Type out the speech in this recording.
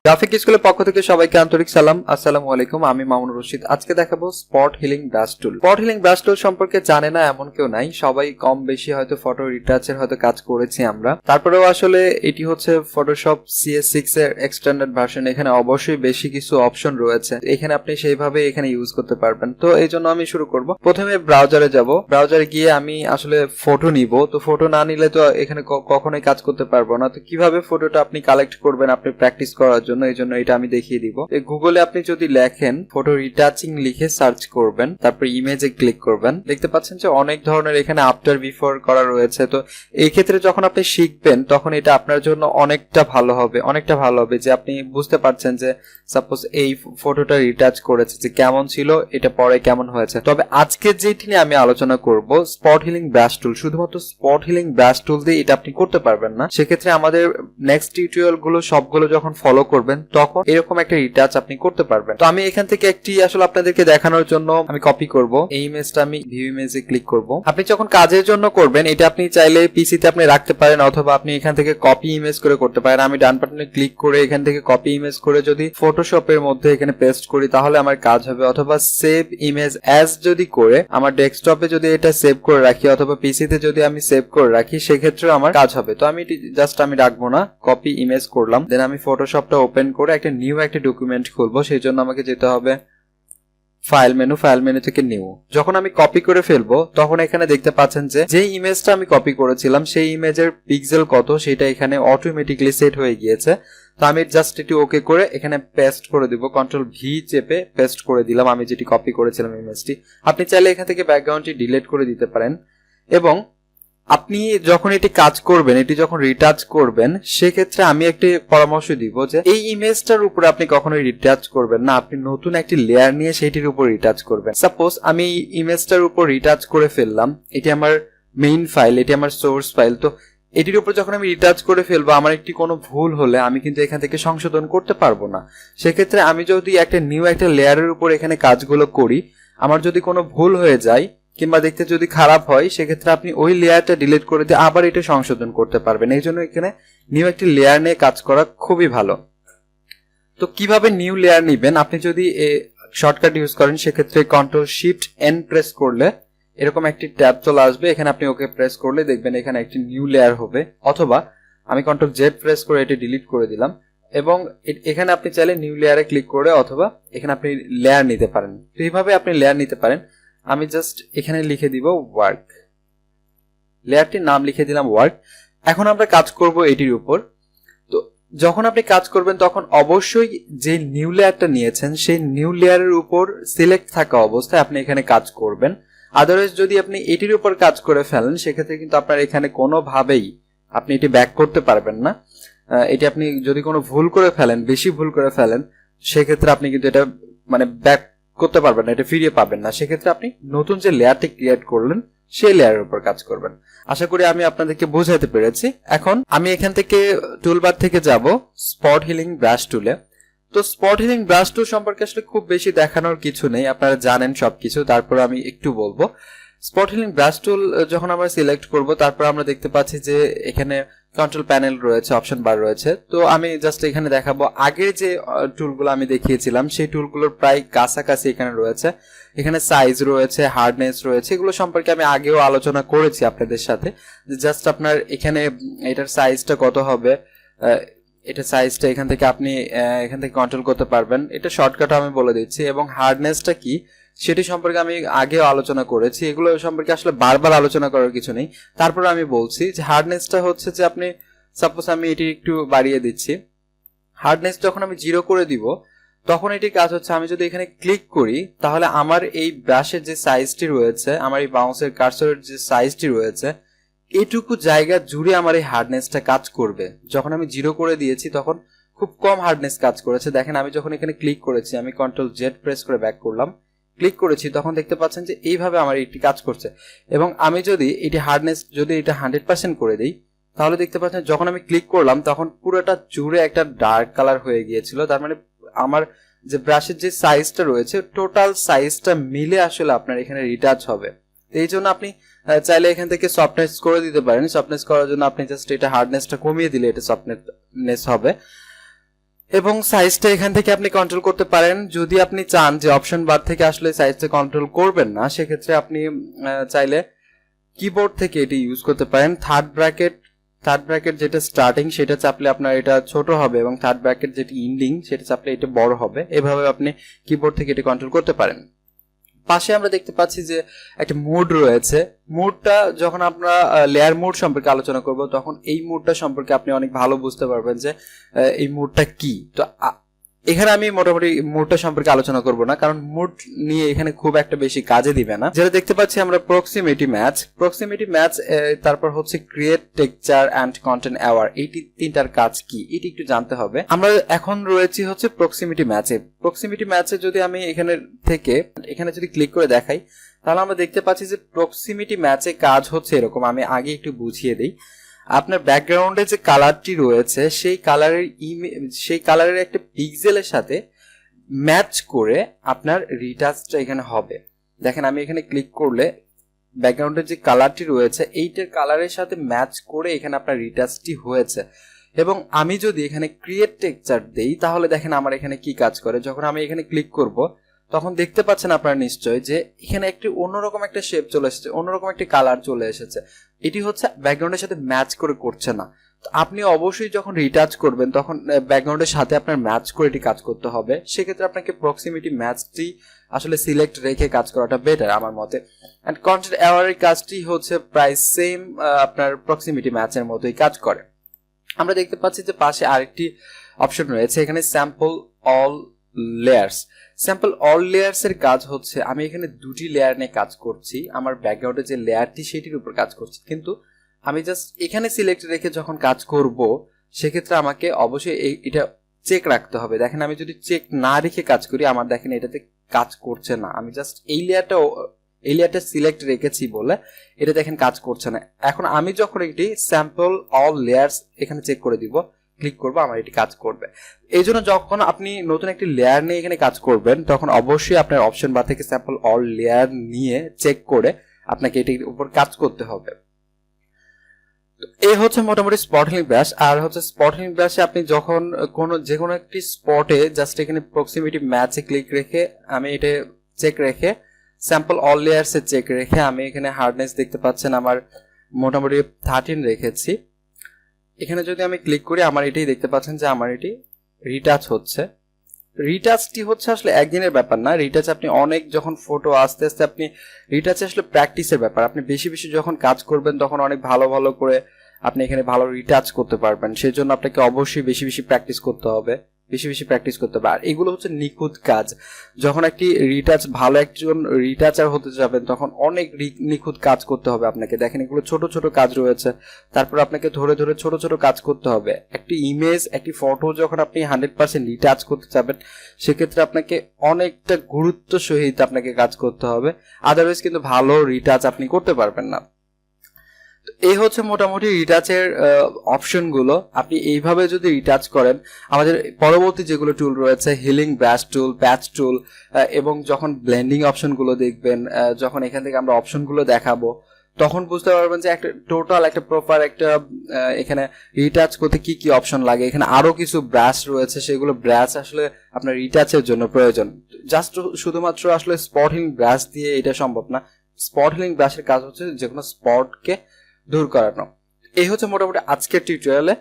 Graphic স্কুলের পক্ষ থেকে সবাইকে আন্তরিক সালাম। আসসালামু আলাইকুম। আমি মামুনুর রশিদ। আজকে দেখাবো স্পট হিলিং ব্রাশ টুল। স্পট হিলিং ব্রাশ টুল সম্পর্কে জানে না এমন কেউ নাই, সবাই কম বেশি হয়তো ফটো রিটাচের হয়তো কাজ করেছি আমরা। তারপরেও আসলে এটি হচ্ছে ফটোশপ CS6 এর এক্সটেন্ডেড ভার্সন। এখানে অবশ্যই বেশি কিছু অপশন রয়েছে, এখানে আপনি সেইভাবে এখানে ইউজ করতে পারবেন। তো এই জন্য আমি শুরু করব। প্রথমে ব্রাউজারে যাব, ব্রাউজারে গিয়ে আমি আসলে ফটো নিব। তো ফটো না নিলে তো এখানে কখনোই কাজ করতে পারবো না। তো কিভাবে ফটোটা আপনি কালেক্ট করবেন আপনি প্র্যাকটিস করার জন্য, এই জন্য এটা আমি দেখিয়ে দিব। গুগলে আপনি যদি লেখেন ফটো রিটাচিং লিখে সার্চ করবেন, তারপর ইমেজে ক্লিক করবেন, দেখতে পাচ্ছেন যে অনেক ধরনের এখানে আফটার বিফোর করা রয়েছে। তো এই ক্ষেত্রে যখন আপনি শিখবেন তখন এটা আপনার জন্য অনেকটা ভালো হবে যে আপনি বুঝতে পারছেন যে সাপোজ এই ফটোটা রিটাচ করেছে যে কেমন ছিল, এটা পরে কেমন হয়েছে। তবে আজকে যেটি নিয়ে আমি আলোচনা করব স্পট হিলিং ব্রাশ টুল। শুধুমাত্র স্পট হিলিং ব্রাশ টুল দিয়ে এটা আপনি করতে পারবেন না। সেক্ষেত্রে আমাদের নেক্সট টিউটোরিয়াল গুলো সবগুলো যখন ফলো করবেন তখন এরকম একটা রিটাচ আপনি করতে পারবেন। তো আমি এখান থেকে একটি আসলে আপনাদেরকে দেখানোর জন্য আমি কপি করব। এই ইমেজটা আমি ভিউ ইমেজে ক্লিক করব। আপনি যখন কাজের জন্য করবেন এটা আপনি চাইলে পিসিতে আপনি রাখতে পারেন, অথবা আপনি এখান থেকে কপি ইমেজ করে করতে পারেন। আমি ডান বাটনে ক্লিক করে এখান থেকে কপি ইমেজ করে যদি ফটোশপের মধ্যে এখানে পেস্ট করি তাহলে আমার কাজ হবে, অথবা সেভ ইমেজ অ্যাজ যদি করে আমার ডেস্কটপে যদি এটা সেভ করে রাখি অথবা পিসিতে যদি আমি সেভ করে রাখি সেক্ষেত্রে আমার কাজ হবে। তো আমি জাস্ট আমি রাখবো না, কপি ইমেজ করলাম, দেন আমি ফটোশপটা ওপেন করে একটা নিউ একটা ডকুমেন্ট খুলবো। সেই জন্য আমাকে যেতে হবে ফাইল মেনু থেকে নিউ। যখন আমি কপি করে ফেলবো তখন এখানে দেখতে পাচ্ছেন যে ইমেজটা আমি কপি করেছিলাম সেই ইমেজের পিক্সেল কত সেটা এখানে অটোমেটিক্যালি সেট হয়ে গিয়েছে। তো আমি জাস্ট এটি ওকে করে এখানে পেস্ট করে দিব, কন্ট্রোল ভি চেপে পেস্ট করে দিলাম আমি যেটি কপি করেছিলাম ইমেজটি। আপনি চাইলে এখান থেকে ব্যাকগ্রাউন্ডটি ডিলিট করে দিতে পারেন। এবং আপনি যখন এটি কাজ করবেন, এটি যখন রিটাচ করবেন সেক্ষেত্রে আমি একটি পরামর্শ দিব যে এই ইমেজটার উপরে আপনি কখনোই রিটাচ করবেন না, আপনি নতুন একটি লেয়ার নিয়ে সেটির উপর রিটাচ করবেন। সাপোজ আমি ইমেজটার উপর রিটাচ করে ফেললাম, এটি আমার মেইন ফাইল, এটি আমার সোর্স ফাইল। তো এটির উপর যখন আমি রিটাচ করে ফেলবো আমার একটি কোনো ভুল হলে আমি কিন্তু এখান থেকে সংশোধন করতে পারবো না। সেক্ষেত্রে আমি যদি একটা নিউ একটা লেয়ারের উপর এখানে কাজগুলো করি, আমার যদি কোনো ভুল হয়ে যায় কিংবা দেখতে যদি খারাপ হয় সেক্ষেত্রে আপনি ওই লেয়ারটা ডিলিট করে দিয়ে আবার এটা সংশোধন করতে পারবেন। এই জন্য এখানে নিউ একটি লেয়ার নিয়ে কাজ করা খুবই ভালো। তো কিভাবে নিউ লেয়ার নিবেন, আপনি যদি শর্টকাট ইউজ করেন সেক্ষেত্রে কন্ট্রোল শিফট এন প্রেস করলে এরকম একটি ট্যাব চলে আসবে, এখানে আপনি ওকে প্রেস করলে দেখবেন এখানে একটি নিউ লেয়ার হবে। অথবা আমি কন্ট্রোল জেড প্রেস করে এটি ডিলিট করে দিলাম এবং এখানে আপনি চাইলে নিউ লেয়ারে ক্লিক করে অথবা এখানে আপনি লেয়ার নিতে পারেন। তো এইভাবে আপনি লেয়ার নিতে পারেন। আমি জাস্ট এখানে লিখে দিব ওয়ার্ক, লেয়ারটির নাম লিখে দিলাম ওয়ার্ক। এখন আমরা কাজ করব এটির উপর। তো যখন আপনি কাজ করবেন তখন অবশ্যই যে নিউ লেয়ারটা নিয়েছেন সেই নিউ লেয়ারের উপর সিলেক্ট থাকা অবস্থায় আপনি এখানে কাজ করবেন। আদারওয়াইজ যদি আপনি এটির উপর কাজ করে ফেলেন সেক্ষেত্রে কিন্তু আপনার এখানে কোনোভাবেই আপনি এটি ব্যাক করতে পারবেন না। এটি আপনি যদি কোনো ভুল করে ফেলেন, বেশি ভুল করে ফেলেন, সেক্ষেত্রে আপনি কিন্তু এটা মানে ব্যাক করতে পারবেন না, এটা ফিরিয়ে পাবেন না। সেক্ষেত্রে আপনি নতুন যে লেয়ারটি ক্রিয়েট করলেন সেই লেয়ারের উপর কাজ করবেন। আশা করি আমি আপনাদেরকে বোঝাতে পেরেছি। এখন আমি এখান থেকে টুলবার থেকে যাব স্পট হিলিং ব্রাশ টুলে। তো স্পট হিলিং ব্রাশ টুল সম্পর্কে আসলে খুব বেশি দেখানোর কিছু নেই, আপনারা জানেন সবকিছু, তারপর আমি একটু বলবো। স্পট হিলিং ব্রাশ টুল যখন আমরা সিলেক্ট করব তারপর আমরা দেখতে পাচ্ছি যে এখানে কন্ট্রোল প্যানেল রয়েছে, অপশন বার রয়েছে। তো আমি জাস্ট এখানে দেখাবো আগের যে টুলগুলো আমি দেখিয়েছিলাম সেই টুলগুলোর প্রায় কাছাকাছি এখানে রয়েছে। এখানে সাইজ রয়েছে, হার্ডনেস রয়েছে, এগুলো সম্পর্কে আমি আগেও আলোচনা করেছি আপনাদের সাথে। জাস্ট আপনার এখানে এটার সাইজটা কত হবে, এটা সাইজটা এখান থেকে আপনি এখান থেকে কন্ট্রোল করতে পারবেন। এটা শর্টকাট আমি বলে দিচ্ছি। এবং হার্ডনেসটা কি সেটি সম্পর্কে আমি আগেও আলোচনা করেছি, এগুলো সম্পর্কে আসলে বারবার আলোচনা করার কিছু নেই। তারপর আমি বলছি যে হার্ডনেসটা হচ্ছে যে আপনি সাপোজ আমি এটি একটু বাড়িয়ে দিচ্ছি, হার্ডনেস যখন আমি 0 করে দিব তখন এটি কাজ হচ্ছে আমি যদি এখানে ক্লিক করি তাহলে আমার এই ব্রাশের যে সাইজটি রয়েছে, আমার এই বাউন্সের কার্সরের যে সাইজটি রয়েছে এটুকু জায়গা জুড়ে আমার এই হার্ডনেসটা কাজ করবে। যখন আমি 0 করে দিয়েছি তখন খুব কম হার্ডনেস কাজ করেছে। দেখেন আমি যখন এখানে ক্লিক করেছি, আমি কন্ট্রোল জেড প্রেস করে ব্যাক করলাম, ক্লিক করেছি, তখন দেখতে পাচ্ছেন যে এইভাবে আমার এটি কাজ করছে। এবং আমি যদি এটি হার্ডনেস যদি এটা 100% করে দিই তাহলে দেখতে পাচ্ছেন যখন আমি ক্লিক করলাম তখন পুরোটা জুড়ে একটা ডার্ক কালার হয়ে গিয়েছিল। তার মানে আমার যে ব্রাশের যে সাইজটা রয়েছে টোটাল সাইজটা মিলে আসলে আপনার এখানে রিটাচ হবে। এই জন্য আপনি চাইলে এখান থেকে সফটনেস করে দিতে পারেন। সফটনেস করার জন্য আপনি জাস্ট এটা হার্ডনেসটা কমিয়ে দিলে এটা সফটনেস হবে। এবং সাইজটা এখান থেকে আপনি কন্ট্রোল করতে পারেন। যদি আপনি চান যে অপশন বার থেকে আসলে সাইজটা কন্ট্রোল করবেন না, সেক্ষেত্রে আপনি চাইলে কিবোর্ড থেকে এটি ইউজ করতে পারেন। থার্ড ব্র্যাকেট যেটা স্টার্টিং সেটা চাপলে আপনার এটা ছোট হবে, এবং থার্ড ব্র্যাকেট যেটা এন্ডিং সেটা চাপলে এটা বড় হবে। এভাবে আপনি কিবোর্ড থেকে এটা কন্ট্রোল করতে পারেন। পাশে আমরা দেখতে পাচ্ছি যে একটা মুড রয়েছে। মুডটা যখন আমরা লেয়ার মুড সম্পর্কে আলোচনা করব, তখন এই মুডটা সম্পর্কে আপনি অনেক ভালো বুঝতে পারবেন যে এই মুডটা কি। তো এখানে আমি মোটামুটি মুডটা সম্পর্কে আলোচনা করব না, কারণ মুড নিয়ে এখানে খুব একটা বেশি কাজে দিবে না। যেটা দেখতে পাচ্ছি আমরা প্রক্সিমিটি ম্যাচ, তারপর হচ্ছে create texture and content aware. এই তিনটার কাজ কি এটি একটু জানতে হবে। আমরা এখন রয়েছি হচ্ছে প্রক্সিমিটি ম্যাচে যদি আমি এখানে যদি ক্লিক করে দেখাই, তাহলে আমরা দেখতে পাচ্ছি যে প্রক্সিমিটি ম্যাচে কাজ হচ্ছে এরকম। আমি আগে একটু বুঝিয়ে দিই। আপনার ব্যাকগ্রাউন্ডে যে কালারটি রয়েছে সেই কালারের একটা পিক্সেলের সাথে ম্যাচ করে আপনার রিটাচটা এখানে হবে। দেখেন আমি এখানে ক্লিক করলে ব্যাকগ্রাউন্ডের যে কালারটি রয়েছে এইটার কালারের সাথে ম্যাচ করে এখানে আপনার রিটাচটি হয়েছে। এবং আমি যদি এখানে ক্রিয়েট টেক্সচার দেই, তাহলে দেখেন আমার এখানে কি কাজ করে। যখন আমি এখানে ক্লিক করব, তখন দেখতে পাচ্ছেন আপনারা নিশ্চয় যে এখানে একটি অন্যরকম একটা শেপ চলে এসেছে, অন্যরকম একটি কালার চলে এসেছে। এটি হচ্ছে ব্যাকগ্রাউন্ডের সাথে ম্যাচ করে করছে না। আপনি অবশ্যই যখন রিটাচ করবেন, তখন ব্যাকগ্রাউন্ডের সাথে আপনার ম্যাচ করে এটি কাজ করতে হবে। সেক্ষেত্রে আপনাকে প্রক্সিমিটি ম্যাচটি আসলে সিলেক্ট রেখে কাজ করাটা বেটার আমার মতে। অ্যান্ড কন্টেন্ট অ্যাওয়ারের কাজটি হচ্ছে প্রায় সেম, আপনার প্রক্সিমিটি ম্যাচের মতোই কাজ করে। আমরা দেখতে পাচ্ছি যে পাশে আরেকটি অপশন রয়েছে, এখানে স্যাম্পল অল লেয়ার্স এর কাজ হচ্ছে আমি এখানে দুটি লেয়ার নিয়ে কাজ করছি। আমার ব্যাকগ্রাউন্ডে যে লেয়ারটি সেটির উপর কাজ করছি, কিন্তু আমি জাস্ট এখানে সিলেক্ট রেখে যখন কাজ করব, সেক্ষেত্রে আমাকে অবশ্যই এটা চেক রাখতে হবে। দেখেন আমি যদি চেক না রেখে কাজ করি, আমার দেখেন এটাতে কাজ করছে না। আমি জাস্ট এই লেয়ারটা সিলেক্ট রেখেছি বলে এটা দেখেন কাজ করছে না। এখন আমি যখন একটি স্যাম্পল অল লেয়ার্স এখানে চেক করে দিব, ক্লিক করবো, আমার এটি কাজ করবে। এই জন্য যখন আপনি নতুন একটি লেয়ার নিয়ে এখানে কাজ করবেন, তখন অবশ্যই আপনার অপশন বার থেকে স্যাম্পল অল লেয়ার নিয়ে চেক করে আপনাকে এটির উপর কাজ করতে হবে। এই হচ্ছে মোটামুটি স্পট হিলিং ব্রাশ। আর হচ্ছে স্পট হিলিং ব্রাশে আপনি যখন যে কোনো একটি স্পটে জাস্ট এখানে প্রক্সিমিটি ম্যাচে ক্লিক রেখে আমি এটা চেক রেখে স্যাম্পল অল লেয়ার্সে চেক রেখে আমি এখানে হার্ডনেস দেখতে পাচ্ছেন আমার মোটামুটি 13 রেখেছি। এখানে যদি আমি ক্লিক করি, আমার এটাই দেখতে পাচ্ছেন যে আমার এটি রিটাচ হচ্ছে। রিটাচটি হচ্ছে আসলে একদিনের ব্যাপার না। রিটাচ আপনি অনেক যখন ফটো আস্তে আস্তে আপনি রিটাচ আসলে প্র্যাকটিসের ব্যাপার। আপনি বেশি বেশি যখন কাজ করবেন, তখন অনেক ভালো ভালো করে আপনি এখানে ভালো রিটাচ করতে পারবেন। সেই জন্য আপনাকে অবশ্যই বেশি বেশি প্র্যাকটিস করতে হবে। আর এগুলো হচ্ছে নিখুঁত কাজ। যখন একটি ভালো একজন রিটাচার হতে যাবেন, তখন অনেক নিখুঁত কাজ করতে হবে আপনাকে। দেখেন এগুলো ছোট ছোট কাজ রয়েছে, তারপর আপনাকে ধরে ধরে ছোট ছোট কাজ করতে হবে। একটি ইমেজ, একটি ফটো যখন আপনি 100% রিটাচ করতে যাবেন, সেক্ষেত্রে আপনাকে অনেকটা গুরুত্ব সহিত আপনাকে কাজ করতে হবে। আদারওয়াইজ কিন্তু ভালো রিটাচ আপনি করতে পারবেন না। এই হচ্ছে মোটামুটি রিটাচের অপশনগুলো। আপনি এইভাবে যদি রিটাচ করেন, আমাদের পরবর্তী যেগুলো টুল রয়েছে, হিলিং ব্রাশ টুল, প্যাচ টুল, এবং যখন ব্লেন্ডিং অপশনগুলো দেখবেন, যখন এখান থেকে আমরা অপশনগুলো দেখাবো, তখন বুঝতে পারবেন যে একটা টোটাল একটা প্রপার একটা এখানে রিটাচ করতে কি কি অপশন লাগে। এখানে আরো কিছু ব্রাশ রয়েছে, সেগুলো ব্রাশ আসলে আপনার রিটাচের জন্য প্রয়োজন। জাস্ট শুধুমাত্র আসলে স্পট হিলিং ব্রাশ দিয়ে এটা সম্ভব না। স্পট হিলিং ব্রাশের কাজ হচ্ছে যে কোনো স্পটকে দূর করানো। এই হচ্ছে মোটামুটি আজকের টিউটোরিয়ালে।